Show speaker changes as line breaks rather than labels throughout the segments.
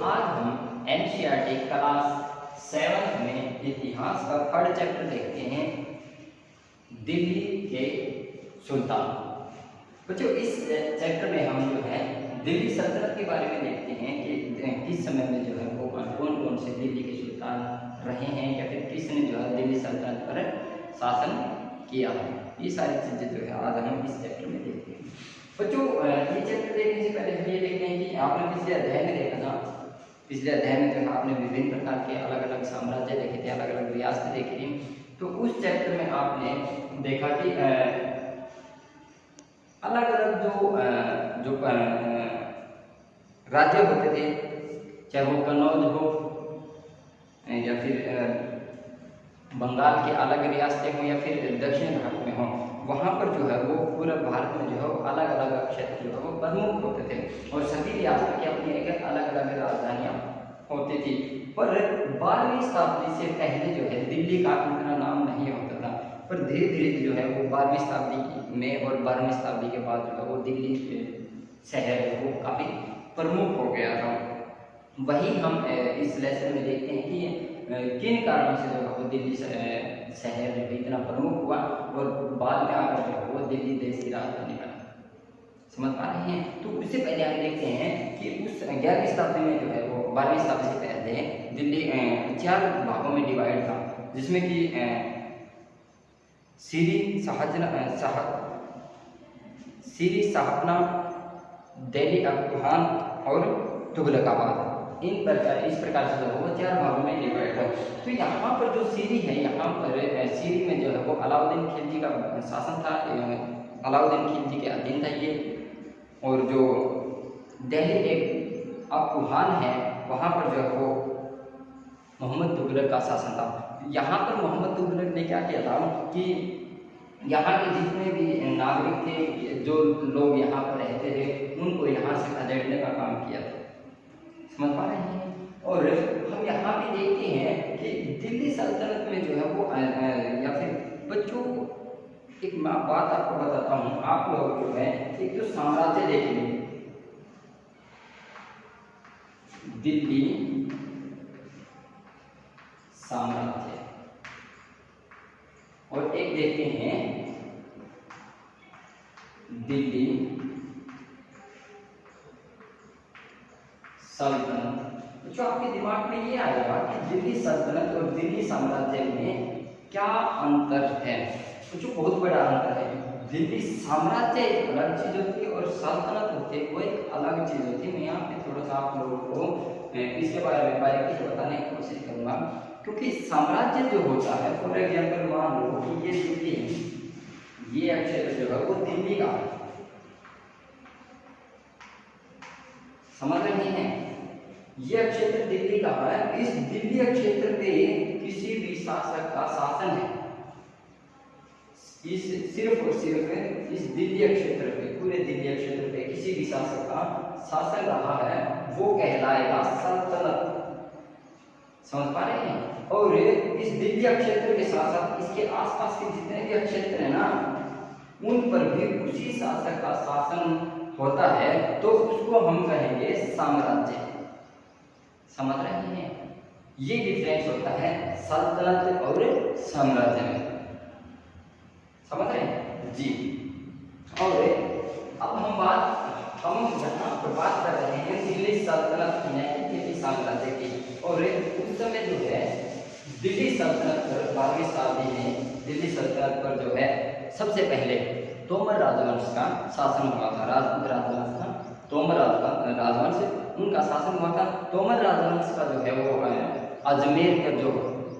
आज हम NCERT class 7 में इतिहास का थर्ड चैप्टर देखते हैं, दिल्ली के सुल्तान। बच्चों इस चैप्टर में हम जो है दिल्ली सल्तनत के बारे में देखते हैं कि किस समय में जो है वो कौन कौन से दिल्ली के सुल्तान रहे हैं या फिर किसने जो है दिल्ली सल्तनत पर शासन किया है। ये सारी चीज़ें जो है आज हम इस चैप्टर में देखते हैं। बच्चों ये चैप्टर देखने से पहले हम ये देखते हैं कि आपने पिछले अध्याय में देखा था, पिछले अध्याय में जो है आपने विभिन्न प्रकार के अलग अलग साम्राज्य देखे थे, अलग अलग रियासतें देखी थी। तो उस चैप्टर में आपने देखा कि अलग अलग जो राज्य होते थे, चाहे वो कन्नौज हो या फिर बंगाल के अलग रियासतें हों या फिर दक्षिण भारत में हों, वहाँ पर जो है वो पूरे भारत में जो है अलग अलग क्षेत्र जो है वो प्रमुख होते थे और सभी रियासतों की अपनी एक अलग अलग राजधानियाँ होती थी। पर 12वीं शताब्दी से पहले जो है दिल्ली का इतना नाम नहीं होता था, पर धीरे धीरे जो है वो 12वीं शताब्दी में और 12वीं शताब्दी के बाद जो है वो दिल्ली शहर वो काफ़ी प्रमुख हो गया था। वही हम इस लेसन में देखते हैं कि किन कारणों से जो है वो दिल्ली शहर जो है इतना प्रमुख हुआ और बाद में आकर जो है वो दिल्ली देश की राजधानी बना। समझ पा रहे हैं? तो उससे पहले हम देखते हैं कि उस 11वीं शताब्दी में जो है वो 12वीं शताब्दी से पहले दिल्ली 4 भागों में डिवाइड था, जिसमें कि सीरी, शाहपना, दिल्ली अफगान और तुगलकाबाद, इस प्रकार से जो है वो 4 भागों में डिवाइड है। तो यहाँ पर जो सीरी है, यहाँ पर सीरी में जो है वो अलाउद्दीन खिलजी का शासन था, अलाउद्दीन खिलजी के अधीन था ये। और जो दिल्ली एक अफगान है, वहाँ पर जो है वो मोहम्मद तुगलक का शासन था। यहाँ पर मोहम्मद तुगलक ने क्या किया था कि यहाँ के जितने भी नागरिक थे, जो लोग यहाँ पर रहते थे, उनको यहाँ से खदेड़ने का काम किया था। समझ पा रहे हैं? और हम यहाँ भी देखते हैं कि दिल्ली सल्तनत में जो है वो या फिर बच्चों एक मैं बात आपको बताता हूँ, आप लोग जो है एक जो साम्राज्य देखेंगे दिल्ली साम्राज्य, और एक देखते हैं दिल्ली सल्तनत। जो आपके दिमाग में ये आएगा कि दिल्ली सल्तनत और दिल्ली साम्राज्य में क्या अंतर है। तो जो बहुत बड़ा अंतर है, दिल्ली साम्राज्य एक अलग चीज होती है और सल्तनत होती है वो एक अलग चीज होती है। मैं यहाँ पे थोड़ा सा आप लोगों को इसके बारे में बारीकी से बताने की कोशिश करूंगा, क्योंकि साम्राज्य जो होता है, फॉर एग्जाम्पल मान लो कि ये दिल्ली है, ये क्षेत्र जो है वो दिल्ली का है। समझ रहे हैं? यह क्षेत्र दिल्ली का है। इस दिल्ली क्षेत्र पे किसी भी शासक का शासन है, इस सिर्फ और सिर्फ इस दिल्ली क्षेत्र पे, पूरे दिल्ली क्षेत्र पे किसी भी शासक का शासन रहा है, वो कहलाएगा सल्तनत। समझ पा रहे हैं? और इस दिल्ली क्षेत्र के साथ साथ इसके आसपास के जितने भी क्षेत्र है ना, उन पर भी उसी शासक का शासन होता है, तो उसको हम कहेंगे साम्राज्य। समझ रहे हैं? ये डिफरेंस होता है सल्तनत और साम्राज्य में। समझ रहे हैं जी? और अब हम यहाँ पर बात कर रहे हैं दिल्ली सल्तनत की, दिल्ली साम्राज्य की। और उस समय जो है दिल्ली सल्तनत पर 12वीं शताब्दी में दिल्ली सल्तनत पर जो है सबसे पहले तोमर राजवंश का शासन हुआ था। राजपूत राजवंश था, तोमर राजवंश उनका शासन हुआ था। तोमर राजवंश का जो है वो अजमेर का जो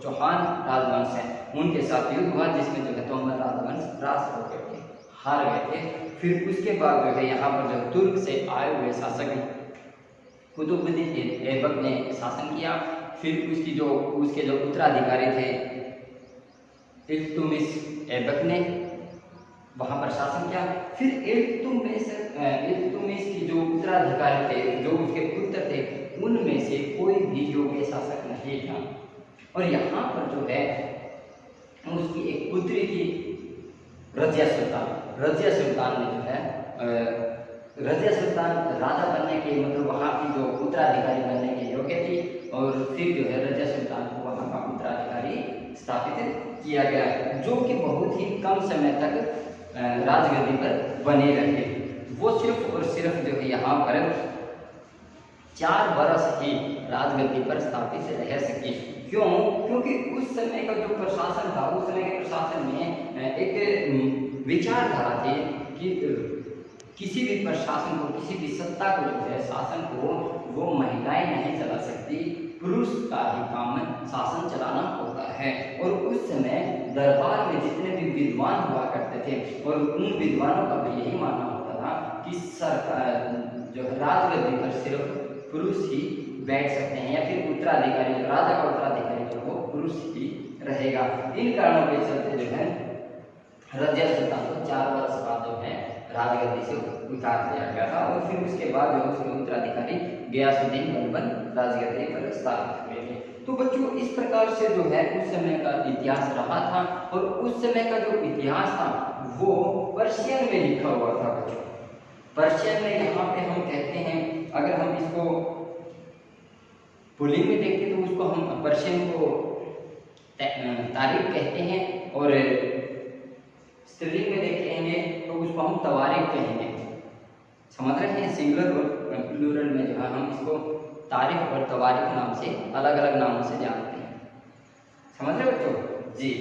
चौहान राजवंश है उनके साथ युद्ध हुआ, जिसमें जो है तोमर राजवंश परास्त होकर के हार गए थे। फिर उसके बाद जो है यहाँ पर जो तुर्क से आए हुए शासक कुतुबुद्दीन ऐबक ने शासन किया। फिर उसके जो उत्तराधिकारी थे इल्तुतमिश ऐबक ने वहाँ पर शासन किया। फिर इल्तुतमिश की जो उत्तराधिकारी थे, जो उसके पुत्र थे, उनमें से कोई भी योग्य शासक नहीं था। और यहाँ पर जो है उसकी एक पुत्री थी रजिया सुल्तान। रजिया सुल्तान ने जो है रजिया सुल्तान राजा बनने के मतलब वहाँ की जो उत्तराधिकारी बनने के रोके थी और फिर जो है रजिया सुल्तान को वहाँ का उत्तराधिकारी स्थापित किया गया, जो कि बहुत ही कम समय तक राजगद्दी पर बने रहे। वो सिर्फ और सिर्फ जो है यहाँ पर 4 वर्ष ही राजगद्दी पर स्थापित रह सके। क्यों? क्योंकि उस समय का जो प्रशासन था, उस समय के प्रशासन में एक विचारधारा थी कि किसी भी प्रशासन को, किसी भी सत्ता को जो है, शासन को वो महिलाएं नहीं चला सकती, पुरुष का ही काम शासन चलाना होता है। और उस समय दरबार में जितने भी विद्वान हुआ करते थे और उन विद्वानों का भी यही मानना होता था कि सरकार जो है राजगद्दी पर सिर्फ पुरुष ही बैठ सकते हैं, या फिर उत्तराधिकारी, राजा का उत्तराधिकारी जो वो पुरुष ही रहेगा। इन कारणों के चलते जो है रजिया सुल्तान को 4 वर्ष बाद जो है राजगद्दी से उतार दिया गया था और फिर उसके बाद जो उसके उत्तराधिकारी गयासुद्दीन बलबन राजगद्दी पर स्थापित हुए थे। तो बच्चों इस प्रकार से जो है उस समय का इतिहास रहा था और उस समय का जो इतिहास था वो पर्शियन में लिखा हुआ था बच्चों। पर्शियन में यहाँ पे हम कहते हैं, अगर हम इसको पुलिंग में देखते तो उसको हम पर्शियन को तारीख कहते हैं और स्त्रीलिंग में देखेंगे तो उसको हम तवारीख कहेंगे। समझ रहे हैं? सिंगुलर और प्लूरल में जो है हम इसको तारीख और तवारीख नाम से अलग अलग नामों से जानते हैं। समझ रहे बच्चों जी?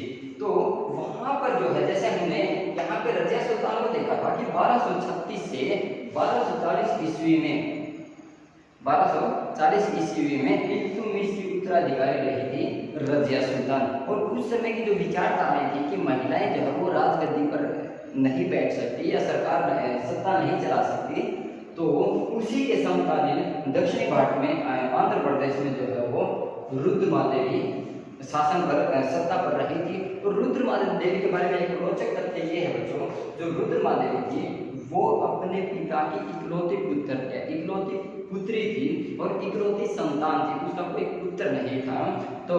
तो वहां पर जो है जैसे हमने यहाँ पे रजिया सुल्तान को देखा था कि 1236 से 1240 ईस्वी में 1240 ईस्वी में इल्तुतमिश की उत्तराधिकारी रही थी रजिया सुल्तान। और उस समय की जो विचारधाराएं थी कि महिलाएं जो है वो राजगद्दी पर नहीं बैठ सकती या सरकार सत्ता नहीं चला सकती, तो उसी के समकालीन दक्षिणी भारत में आंध्र प्रदेश में जो है वो रुद्रमादेवी शासन पर सत्ता पर रही थी। तो रुद्रमादेवी के बारे में एक रोचक तथ्य ये है बच्चों, जो रुद्रमादेवी थी वो अपने पिता की इकलौती पुत्री थी और इकलौती संतान थी, उसका कोई पुत्र नहीं था। तो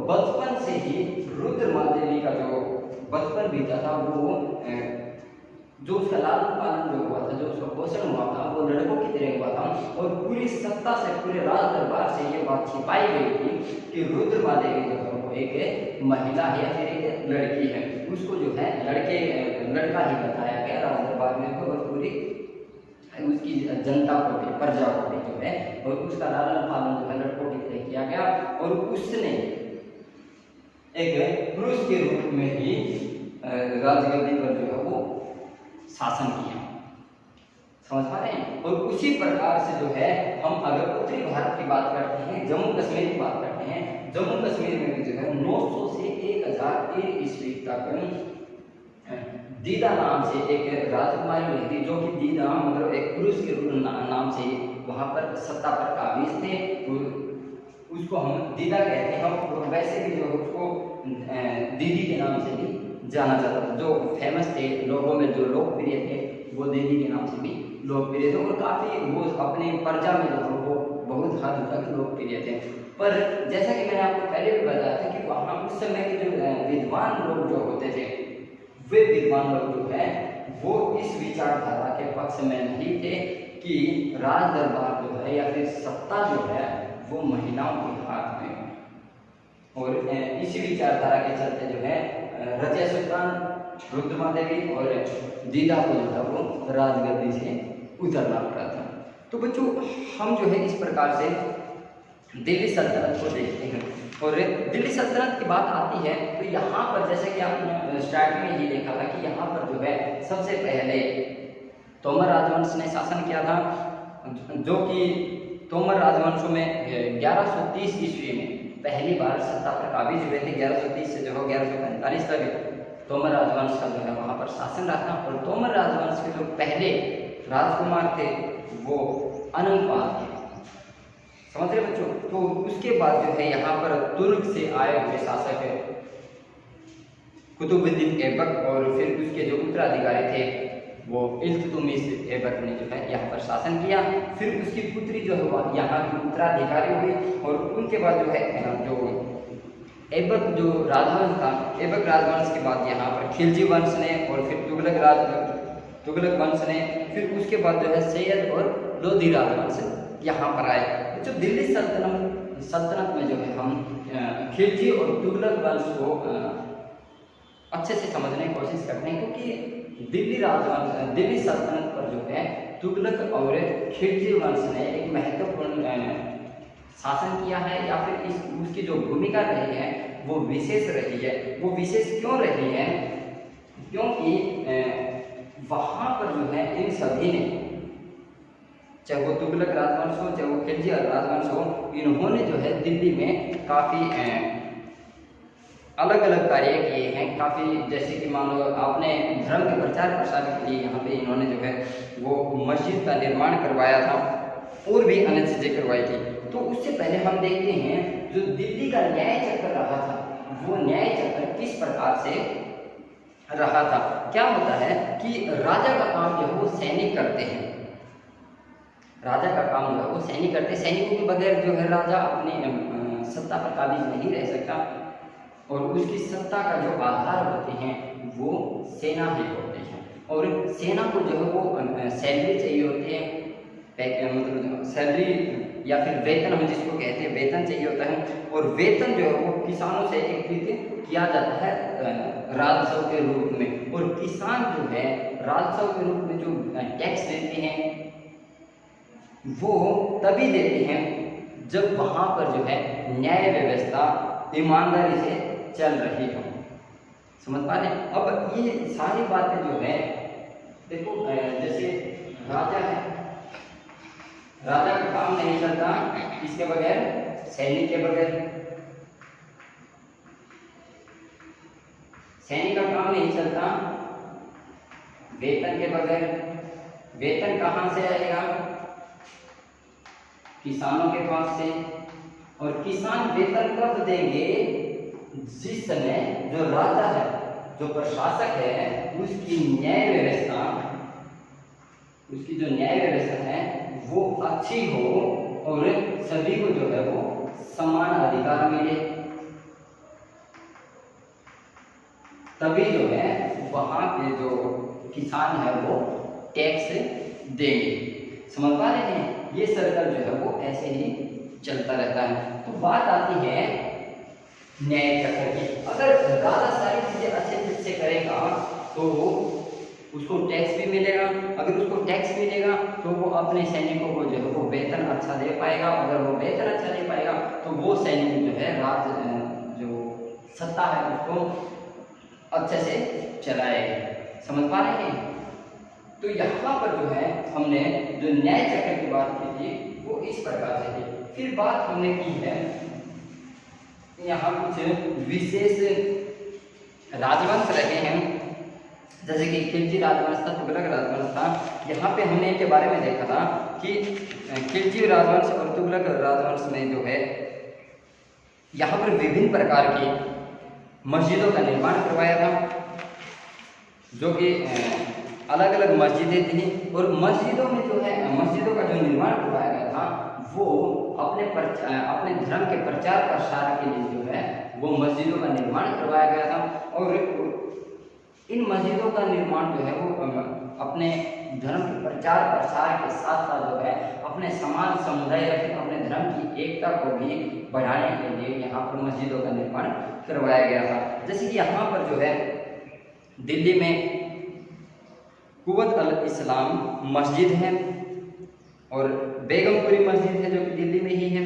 बचपन से ही रुद्रमादेवी का जो बचपन बीता था वो जो उसका लालन पालन जो हुआ था, जो उसका पोषण हुआ था वो लड़कों की तरह हुआ था। और पूरी सत्ता से, पूरे राज दरबार से ये बात छिपाई गई थी कि रुद्रमादेवी जो है वो एक महिला है या फिर एक लड़की है। उसको जो है लड़का ही बताया गया राज दरबार में, और पूरी उसकी जनता को भी, प्रजा को भी जो है, और उसका लालन पालन जो है लड़कों की तरह किया गया। और उसने एक पुरुष के रूप में ही राजगद्दी पर जो है वो शासन किया। समझ पा रहे हैं? और उसी प्रकार से जो है हम अगर उत्तरी भारत की बात करते हैं, जम्मू कश्मीर की बात करते हैं, जम्मू कश्मीर में भी जो है 900 से 1003 ईस्वी तक दीदा नाम से एक राजकुमारी रही थी, जो कि दीदा मतलब एक पुरुष के रूप नाम से वहाँ पर सत्ता पर काबिज थे। उसको हम दीदा कहते हैं, और वैसे भी जो उसको दीदी के नाम से भी जाना जाता था। जो फेमस थे, लोगों में जो लोकप्रिय थे, वो दीदी के नाम से भी लोकप्रिय थे और काफ़ी वो अपनी प्रजा में जो वो बहुत हद तक लोकप्रिय थे। पर जैसा कि मैंने आपको पहले भी बताया था कि वहाँ उस समय के जो विद्वान लोग जो होते थे, वे विद्वान लोग जो है वो इस विचारधारा के पक्ष में नहीं थे कि राज दरबार जो है या फिर सत्ता जो है वो महिलाओं के हाथ में हो। और इसी विचारधारा के चलते जो है रजिया सुल्तान, रुद्रमादेवी और दीदा को जो था वो राजगद्दी से उतरना पड़ा था। तो बच्चों हम जो है इस प्रकार से दिल्ली सल्तनत को देखते हैं। और दिल्ली सल्तनत की बात आती है तो यहाँ पर जैसे कि आपने स्टार्टिंग में ही देखा था कि यहाँ पर जो है सबसे पहले तोमर राजवंश ने शासन किया था, जो कि तोमर राजवंशों में 1130 ईस्वी में पहली बार सत्ता पर काबिज हुए थे। 1130 से जो है 1145 तक तोमर राजवंश का जो है वहाँ पर शासन रहा था। और तोमर राजवंश के जो पहले राजकुमार थे वो अनंगपाल थे। समझ रहे बच्चों? तो उसके बाद जो है यहाँ पर तुर्क से आए हुए शासक कुतुबुद्दीन ऐबक और फिर उसके जो उत्तराधिकारी थे वो इल्तुतमिश ऐबक ने जो है यहाँ पर शासन किया। फिर उसकी पुत्री जो है यहाँ की उत्तराधिकारी हुई और उनके बाद जो है जो ऐबक जो राजवंश था, ऐबक राजवंश के बाद यहाँ पर खिलजी वंश ने और फिर तुगलक वंश ने, फिर उसके बाद जो है सैयद और लोधी राजवंश यहाँ पर आए। जो दिल्ली सल्तनत सल्तनत में जो है हम खिलजी और तुगलक वंश को अच्छे से समझने की कोशिश करते हैं, क्योंकि दिल्ली सल्तनत पर जो है तुगलक और खिलजी वंश ने एक महत्वपूर्ण शासन किया है, या फिर उसकी जो भूमिका रही है वो विशेष रही है। वो विशेष क्यों रही है? क्योंकि वहाँ पर जो है इन सभी ने, चाहे वो तुगलक राजवंश हो, चाहे वो खिलजी राजवंश हो, इन्होंने जो है दिल्ली में काफ़ी अलग अलग कार्य किए हैं। काफ़ी, जैसे कि मान लो आपने धर्म के प्रचार प्रसार के लिए यहाँ पे इन्होंने जो है वो मस्जिद का निर्माण करवाया था और भी अन्य चीज़ें करवाई थी। तो उससे पहले हम देखते हैं जो दिल्ली का न्याय चक्र रहा था, वो न्याय चक्र किस प्रकार से रहा था। क्या होता है कि राजा का काम जो है वो सैनिक करते हैं, राजा का काम जो है वो सैनिक करते हैं। सैनिकों के बगैर जो है राजा अपनी सत्ता पर काबिज नहीं रह सकता, और उसकी सत्ता का जो आधार होते हैं वो सेना ही होते हैं। और सेना को जो है वो सैलरी चाहिए होती है, मतलब सैलरी या फिर वेतन, हम जिसको कहते हैं वेतन चाहिए होता है। और वेतन जो है वो किसानों से एकत्रित किया जाता है राजस्व के रूप में। और किसान जो है राजस्व के रूप में जो टैक्स देते हैं वो तभी देते हैं जब वहाँ पर जो है न्याय व्यवस्था ईमानदारी से चल रही हो। समझ पा रहे? अब ये सारी बातें जो है, देखो जैसे राजा है, राजा का काम नहीं चलता किसके बगैर? सैनिक के बगैर। सैनिक का काम नहीं चलता वेतन के बगैर। वेतन कहाँ से आएगा? किसानों के पास से। और किसान वेतन कब देंगे? जिस समय जो राजा है, जो प्रशासक है, उसकी न्याय व्यवस्था, उसकी जो न्याय व्यवस्था है वो अच्छी हो और सभी को जो है वो समान अधिकार मिले, तभी जो है वहाँ पे जो किसान है वो टैक्स देंगे। समझ पा रहे हैं? ये सर्कल जो है वो ऐसे ही चलता रहता है। तो बात आती है न्याय चक्र की। अगर राजा सारी चीजें अच्छे से करेगा तो उसको टैक्स भी मिलेगा। अगर उसको टैक्स मिलेगा तो वो अपने सैनिकों को जो है वो वेतन अच्छा दे पाएगा। अगर वो वेतन अच्छा दे पाएगा तो वो सैनिक जो है जो सत्ता है उसको अच्छे से चलाएगा। समझ पा रहे हैं? तो यहाँ पर जो है हमने जो न्याय चक्र की बात की थी वो इस प्रकार से थी। फिर बात हमने की है यहाँ कुछ विशेष राजवंश रहे हैं, जैसे कि खिलजी राजवंश था, तुगलक राजवंश था। यहाँ पे हमने इनके बारे में देखा था कि खिलजी राजवंश और तुगलक राजवंश में जो है यहाँ पर विभिन्न प्रकार की मस्जिदों का निर्माण करवाया था, जो कि अलग अलग मस्जिदें थी। और मस्जिदों में जो है मस्जिदों का जो निर्माण करवाया गया था वो अपने धर्म के प्रचार प्रसार के लिए जो है वो मस्जिदों का निर्माण करवाया गया था। और इन मस्जिदों का निर्माण जो है वो अपने धर्म के प्रचार प्रसार के साथ साथ जो है अपने समाज समुदाय या फिर अपने धर्म की एकता को भी बढ़ाने के लिए यहाँ पर मस्जिदों का निर्माण करवाया गया था। जैसे कि यहाँ पर जो है दिल्ली में कुव्वत अल इस्लाम मस्जिद है और बेगमपुरी मस्जिद है जो कि दिल्ली में ही है।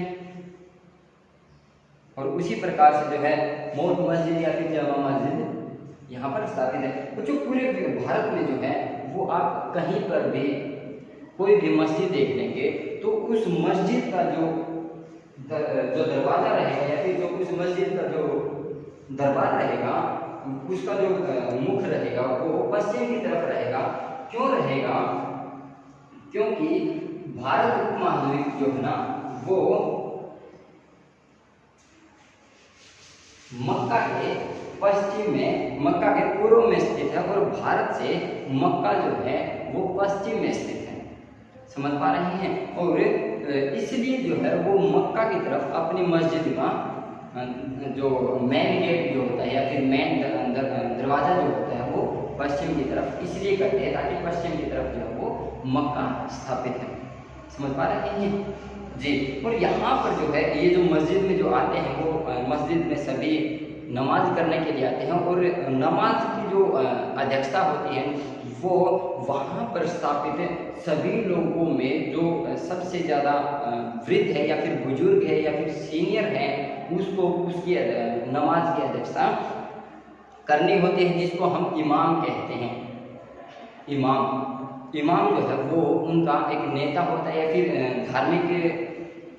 और उसी प्रकार से जो है मोट मस्जिद या फिर जामा मस्जिद यहाँ पर स्थापित है। तो जो पूरे भारत में जो है वो आप कहीं पर भी कोई भी मस्जिद देख लेंगे तो उस मस्जिद का जो दरवाज़ा रहेगा या फिर जो उस मस्जिद का जो दरबार रहेगा, उसका जो मुख रहेगा वो पश्चिम की तरफ रहेगा। क्यों रहेगा? क्योंकि भारत उपमहाद्वीप जो है ना वो मक्का के पश्चिम में, मक्का के पूर्व में स्थित है और भारत से मक्का जो है वो पश्चिम में स्थित है। समझ पा रहे हैं? और इसलिए जो है वो मक्का की तरफ अपनी मस्जिद का जो मेन गेट जो होता है या फिर मेन दरवाज़ा जो होता है वो पश्चिम की तरफ इसलिए करते हैं ताकि पश्चिम की तरफ जो है वो मक्का स्थापित है। समझ पा रहे हैं? जी। और यहाँ पर जो है ये जो मस्जिद में जो आते हैं वो मस्जिद में सभी नमाज करने के लिए आते हैं, और नमाज की जो अध्यक्षता होती है वो वहाँ पर स्थापित सभी लोगों में जो सबसे ज़्यादा वृद्ध है या फिर बुजुर्ग है या फिर सीनियर है, उसको उसकी नमाज की अध्यक्षता करनी होती है, जिसको हम इमाम कहते हैं। इमाम जो है वो उनका एक नेता होता है या फिर धार्मिक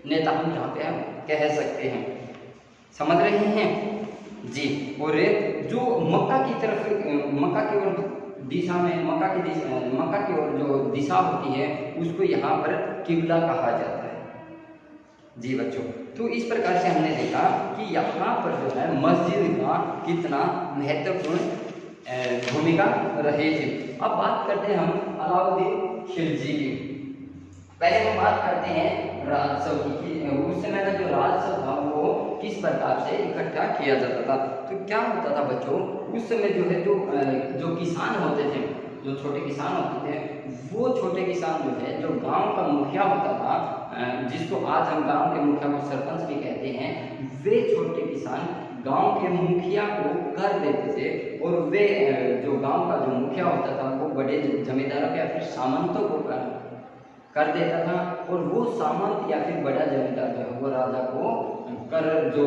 नेता हम यहाँ पे हम कह सकते हैं। समझ रहे हैं जी। और जो मक्का की तरफ, मक्का की ओर दिशा में, मक्का की ओर जो दिशा होती है उसको यहाँ पर किबला कहा जाता है। जी बच्चों, तो इस प्रकार से हमने देखा कि यहाँ पर जो है मस्जिद का कितना महत्वपूर्ण भूमिका रही थी। अब बात करते हैं हम अलाउद्दीन खिलजी की। पहले हम बात करते हैं राजस्व की, उस समय का जो राजस्व था वो किस प्रकार से इकट्ठा किया जाता था। तो क्या होता था बच्चों, उस समय जो है जो किसान होते थे, जो छोटे किसान होते थे, वो छोटे किसान जो है, जो गांव का मुखिया होता था, जिसको आज हम गांव के मुखिया को सरपंच भी कहते हैं, वे छोटे किसान गांव के मुखिया को कर देते थे, और वे जो गांव का जो मुखिया होता था वो बड़े जमींदारों या फिर सामंतों को कर देता था, और वो सामंत या फिर बड़ा जमींदार जो है वो राजा को कर, जो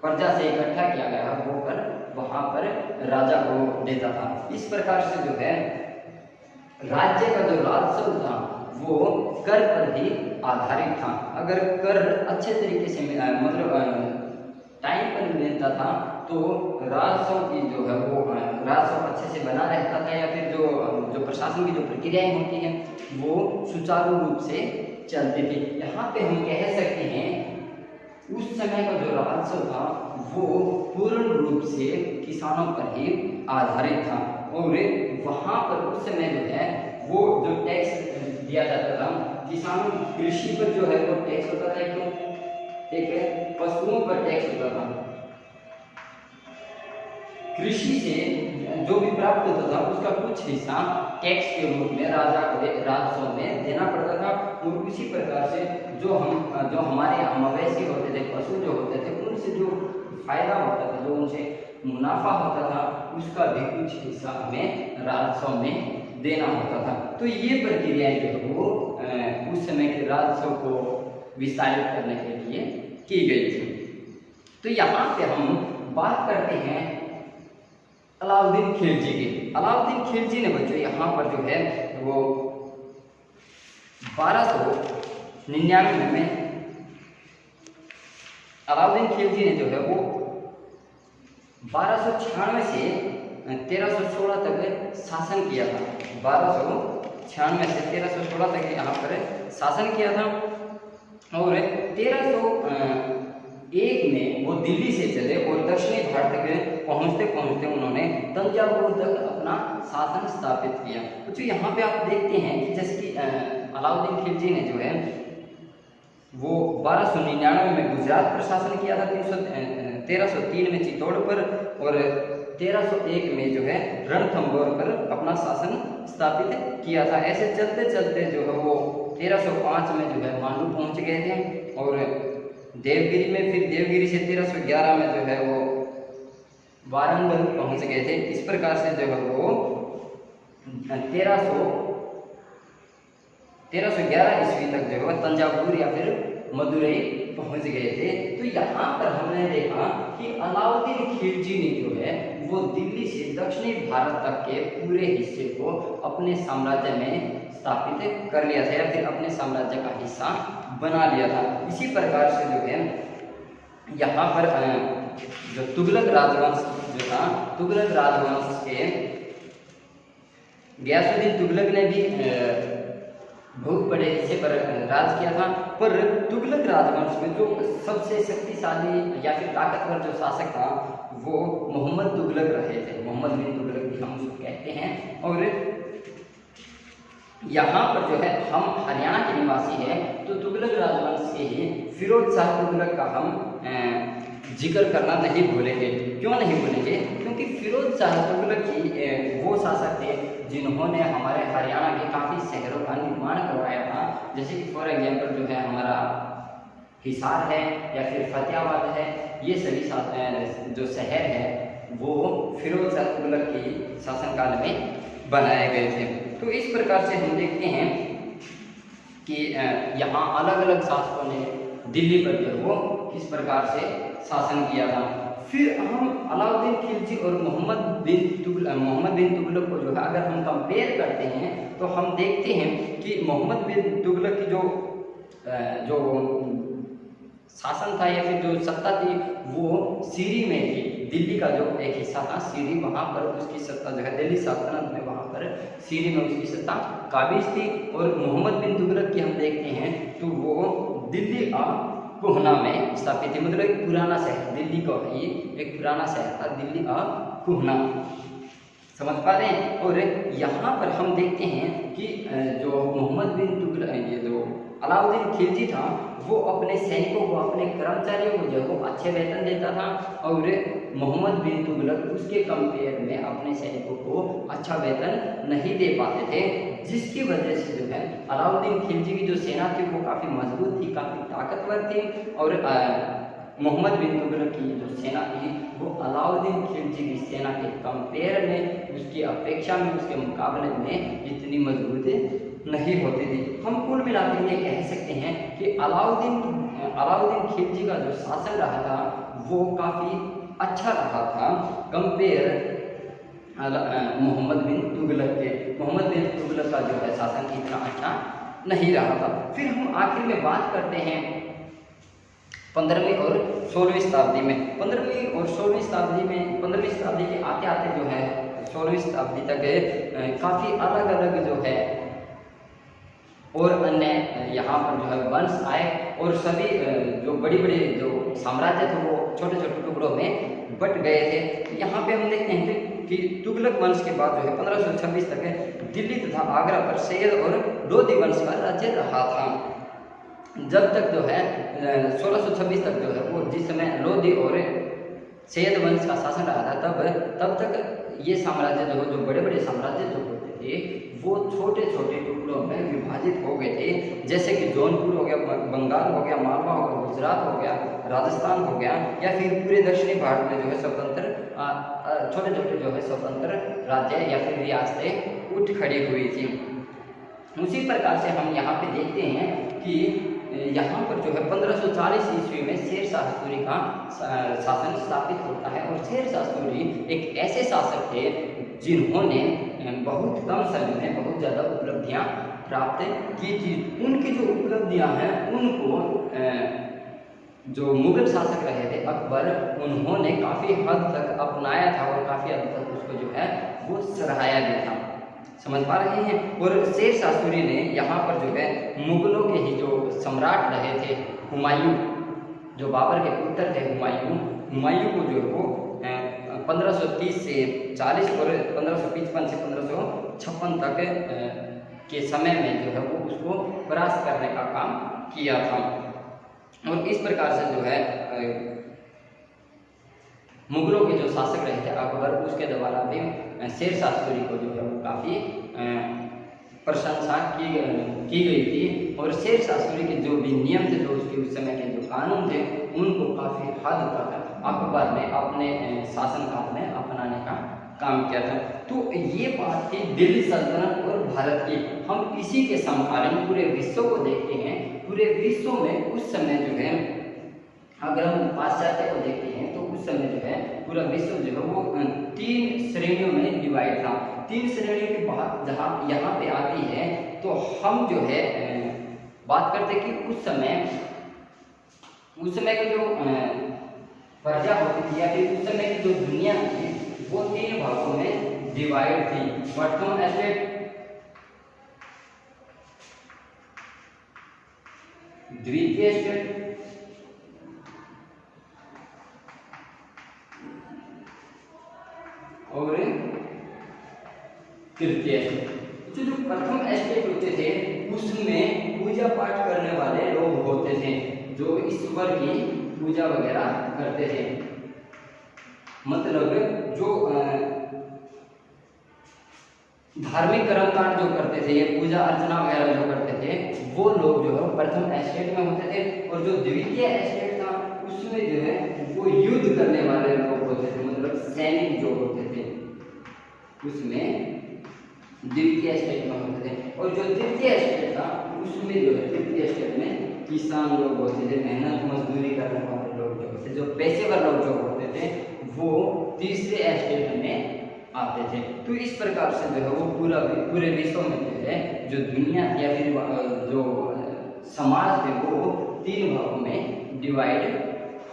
प्रजा से इकट्ठा किया गया वो कर वहां पर राजा को देता था। इस प्रकार से जो है राज्य का जो राजस्व था वो कर पर ही आधारित था। अगर कर अच्छे तरीके से मतलब टाइम पर मिलता था तो राजस्व की जो है वो राजस्व अच्छे से बना रहता था, या फिर जो प्रशासन की जो प्रक्रियाएं होती हैं वो सुचारू रूप से चलती थी। यहाँ पे हम कह सकते हैं उस समय का जो राजस्व था वो पूर्ण रूप से किसानों पर ही आधारित था, और वहाँ पर उस समय जो है वो जो टैक्स दिया जाता था किसानों, कृषि पर जो है वो टैक्स होता था, क्यों ठीक है, वस्तुओं पर टैक्स होता था। कृषि से जो भी प्राप्त होता था उसका कुछ हिस्सा टैक्स के रूप में राजा को राजस्व में देना पड़ता था। और उसी प्रकार से जो हमारे यहाँ मवेशी होते थे, पशु जो होते थे, उनसे जो फायदा होता था, जो उनसे मुनाफा होता था, उसका भी कुछ हिस्सा हमें राजस्व में देना होता था। तो ये प्रक्रियाएं जो है वो उस समय के राजस्व को विस्तारित करने के लिए की गई थी। तो यहाँ पे हम बात करते हैं अलाउद्दीन खिलजी की। अलाउद्दीन खिलजी ने बच्चों यहाँ पर जो है वो 1299 में अलाउद्दीन खिलजी ने जो है वो 1296 से 1316 तक शासन किया था। 1296 से 1316 तक यहाँ पर शासन किया था, और 1301 में वो दिल्ली से चले और दक्षिणी भारत तक पहुँचते पहुँचते उन्होंने तंजावुर तक अपना शासन स्थापित किया। तो यहाँ पे आप देखते हैं कि जैसे कि अलाउद्दीन खिलजी ने जो है वो 1299 में गुजरात पर शासन किया था, 1303 में चित्तौड़ पर, और 1301 में जो है रणथंभौर पर अपना शासन स्थापित किया था। ऐसे चलते चलते जो है वो 1305 में जो है मांडू पहुंच गए थे, और देवगिरी में, फिर देवगिरी से 1311 में जो है वो वारंगल पहुंच गए थे। इस प्रकार से जो है वो 1311 ईस्वी तक जो है तंजावुर या फिर मदुरई पहुंच गए थे। तो यहाँ पर हमने देखा कि अलाउद्दीन खिलजी ने जो है वो दिल्ली से दक्षिणी भारत तक के पूरे हिस्से को अपने साम्राज्य में स्थापित कर लिया था, या फिर अपने साम्राज्य का हिस्सा बना लिया था। इसी प्रकार से जो है यहाँ पर जो तुगलक राजवंश जो था, तुगलक राजवंश के गयासुद्दीन तुगलक ने भी बहुत बड़े हिस्से पर राज किया था। पर तुगलक राजवंश में जो सबसे शक्तिशाली या फिर ताकतवर जो शासक था वो मोहम्मद तुगलक रहे थे। मोहम्मद बिन तुगलक भी हम उसको कहते हैं। और यहाँ पर जो है हम हरियाणा के निवासी हैं, तो तुगलक राजवंश के ही फिरोज शाह तुगलक का हम जिक्र करना नहीं भूलेंगे। क्यों नहीं भूलेंगे? क्योंकि फिरोज शाह तुगलक की वो शासक थे जिन्होंने हमारे हरियाणा के काफ़ी शहरों का निर्माण करवाया था। जैसे कि फॉर एग्जांपल जो है हमारा हिसार है या फिर फतेहाबाद है, ये सभी जो शहर है वो फिरोज शाह तुगलक के शासनकाल में बनाए गए थे। तो इस प्रकार से हम देखते हैं कि यहाँ अलग अलग शासकों ने दिल्ली पर जो है वो किस प्रकार से शासन किया था। फिर हम अलाउद्दीन खिलजी और मोहम्मद बिन तुगलक को जो है अगर हम कंपेयर करते हैं तो हम देखते हैं कि मोहम्मद बिन तुगलक की जो शासन था या फिर जो सत्ता थी वो सीरी में थी। दिल्ली का जो एक हिस्सा था सीरी, वहाँ पर उसकी सत्ता जो है दिल्ली सल्तनत में, वहाँ पर सीरी में उसकी सत्ता काबिज थी। और मोहम्मद बिन तुगलक की हम देखते हैं तो वो दिल्ली कुहना में स्थापित थी, मतलब एक पुराना शहर, दिल्ली का ये एक पुराना शहर था दिल्ली कुहना। समझ पा रहे हैं? और यहाँ पर हम देखते हैं कि जो मोहम्मद बिन तुगलक, ये जो अलाउद्दीन खिलजी था वो अपने सैनिकों को, अपने कर्मचारियों को जो है वो अच्छे वेतन देता था और मोहम्मद बिन तुगलक उसके कंपेयर में अपने सैनिकों को अच्छा वेतन नहीं दे पाते थे, जिसकी वजह से जो है अलाउद्दीन खिलजी की जो सेना थी वो काफ़ी मजबूत थी, काफ़ी ताकतवर थी। और मोहम्मद बिन तुगलक की जो सेना थी वो अलाउद्दीन खिलजी की सेना के कंपेयर में, उसकी अपेक्षा में, उसके मुकाबले में इतनी मजबूत नहीं होती थी। हम कुल मिलाकर ये कह सकते हैं कि अलाउद्दीन खिलजी का जो शासन रहा था वो काफ़ी अच्छा रहा था कंपेयर मोहम्मद बिन तुगलक के। मोहम्मद बिन तुगलक का जो है शासन इतना अच्छा नहीं रहा था। फिर हम आखिर में बात करते हैं 15वीं और 16वीं शताब्दी में। 15वीं और 16वीं शताब्दी में, 15वीं शताब्दी के आते आते जो है 16वीं शताब्दी तक काफ़ी अलग अलग जो है और अन्य यहाँ पर जो है वंश आए और सभी जो बड़ी बड़ी जो साम्राज्य थे वो छोटे छोटे टुकड़ों में बट गए थे। यहाँ पे हम देखते हैं कि तुगलक वंश के बाद जो है 1526 तक दिल्ली तथा आगरा पर सैयद और लोधी वंश का राज्य रहा था। जब तक जो है 1626 तक जो है वो जिस समय लोधी और सैयद वंश का शासन रहा था तब तक ये साम्राज्य जो बड़े बड़े साम्राज्य जो होते थे वो छोटे छोटे टुकड़ों में विभाजित हो गए थे। जैसे कि जौनपुर हो गया, बंगाल हो गया, मालवा हो गया, गुजरात हो गया, राजस्थान हो गया, या फिर पूरे दक्षिणी भारत में जो है स्वतंत्र छोटे छोटे जो है स्वतंत्र राज्य या फिर रियासतें उठ खड़ी हुई थी। उसी प्रकार से हम यहाँ पे देखते हैं कि यहाँ पर जो है 1540 ईस्वी में शेर शाह सूरी का शासन स्थापित होता है। और शेर शाह सूरी एक ऐसे शासक थे जिन्होंने बहुत कम समय में बहुत ज़्यादा उपलब्धियाँ प्राप्त की थी। उनकी जो उपलब्धियाँ हैं उनको जो मुगल शासक रहे थे अकबर, उन्होंने काफ़ी हद तक अपनाया था और काफ़ी हद तक उसको जो है वो सराहाया भी था। समझ पा रहे हैं? और शेर शाह सूरी ने यहाँ पर जो है मुगलों के ही जो सम्राट रहे थे हुमायूं, जो बाबर के पुत्र थे हुमायूं को जो है वो 1530 से 40 और 1555 से 1556 तक के समय में जो है वो उसको परास्त करने का काम किया था। और इस प्रकार से जो है मुगलों के जो शासक रहे थे अकबर, उसके द्वारा भी शेर शाह सूरी को जो है वो काफ़ी प्रशंसा की गई थी। और शेर शाह सूरी के जो भी नियम थे, जो उसके उस समय के जो कानून थे, उनको काफ़ी हद तक अकबर ने अपने शासनकाल में अपनाने का काम किया था। तो ये बात थी दिल्ली सल्तनत और भारत की। हम इसी के समकालीन पूरे विश्व को देखते हैं। पूरे विश्व में उस समय जो है अगर हम पाश्चात्य को देखते हैं तो उस समय जो है पूरा विश्व जो है वो 3 श्रेणियों में डिवाइड था। 3 श्रेणियों की बात जहाँ यहाँ पे आती है तो हम जो है बात करते हैं कि उस समय की जो प्रजा होती थी या फिर उस समय की जो दुनिया थी वो 3 भागों में डिवाइड थी। प्रथम एस्टेट, द्वितीय एस्टेट और तृतीय एस्टेट। जो प्रथम एस्टेट होते थे उसमें पूजा पाठ करने वाले लोग होते थे जो ईश्वर की पूजा वगैरह करते थे, मतलब जो धार्मिक कर्मकांड जो करते थे, ये पूजा अर्चना वगैरह जो करते थे, वो लोग जो है प्रथम एस्टेट में होते थे। और जो द्वितीय एस्टेट था उसमें जो है वो युद्ध करने वाले लोग होते थे, मतलब सैनिक जो होते थे उसमें द्वितीय एस्टेट में होते थे। और जो तृतीय एस्टेट था उसमें जो है तृतीय एस्टेट में किसान लोग होते थे, मेहनत मजदूरी करने वाले लोग जो होते, जो पेशेवर लोग जो होते थे वो तीसरे एस्टेट में आते थे। तो इस प्रकार से जो है वो पूरे विश्व में जो है जो दुनिया या फिर जो समाज थे वो 3 भागों में डिवाइड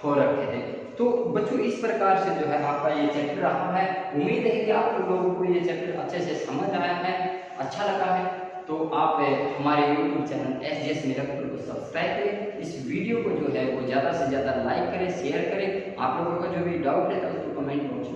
हो रखे थे। तो बच्चों इस प्रकार से जो है आपका ये चैप्टर रहा है। उम्मीद है कि आप लोगों को ये चैप्टर अच्छे से समझ आया है, अच्छा लगा है। तो आप हमारे YouTube चैनल SGS मिराकल को सब्सक्राइब करें, इस वीडियो को जो है वो ज़्यादा से ज़्यादा लाइक करें, शेयर करें। आप लोगों का जो भी डाउट है उसको कमेंट बॉक्स